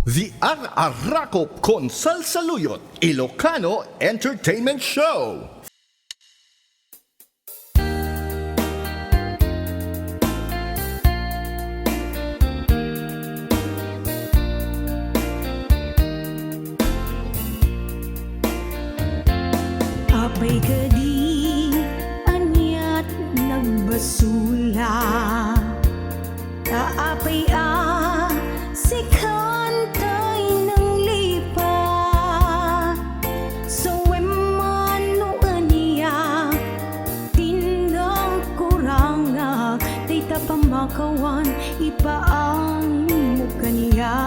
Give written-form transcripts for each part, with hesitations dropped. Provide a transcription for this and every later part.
The RRRrakup con Sal-saluyot Ilocano Entertainment Show. Apay kadi anyat nagbasula, kaapay si kantay ng lipa. So emano aniya tindang kurangak, tay tapamakawan ipaang mo kaniya.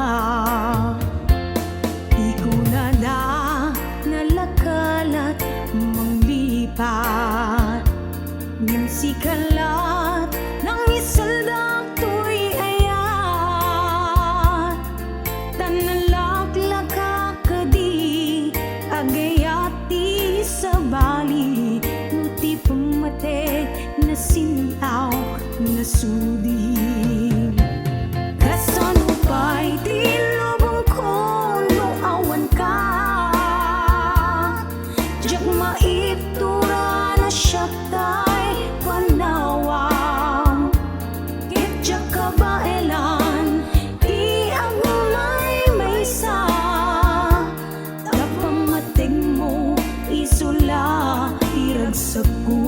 Ikunada nalakalat manglipat, nimsikalat ng isaldak to'y ayat. Tanalaklaka kadi agayati sa bali, nuti pumate na sinlaw na sudi. Kasano pa'y di lubong ko no awan ka, jak maiptura na siya tay panawang. Kitjak kabailan di agulay may sa, tapamating mo isula iragsak ko.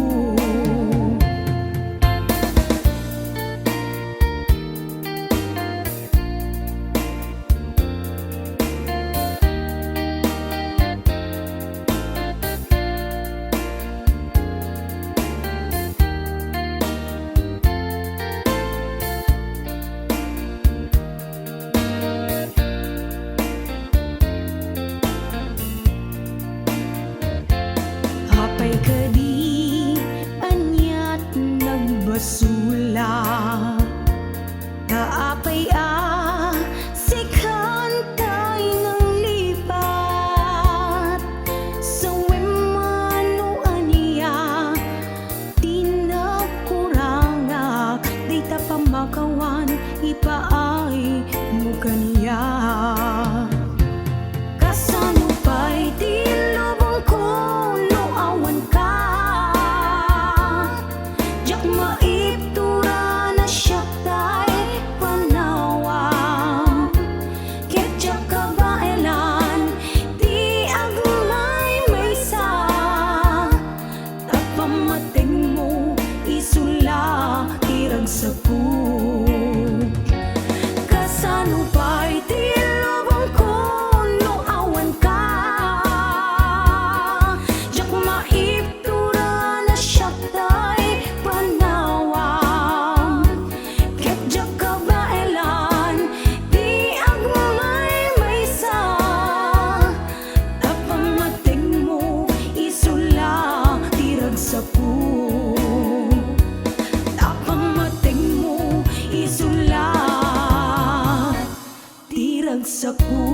Apay kadi anyat nagbasula, kaapay si kantay ng lipat. Sa emano aniya tinakurangak, di tapamakawan ipaay mo kaniya. Kasano pa'y di lubong ko no awan ka, jak maiptura na siya tay panawang. Kitjak kabailan di agulay may sa, tapamating mo isula iragsak ko. Kasano pa'y di lubong ko no awan ka, jak maiptura na siya tay panawang. Kitjak kabailan di agulay may sa, tapamating mo isula iragsak ko. Tapamating mo isula tiragsak ko.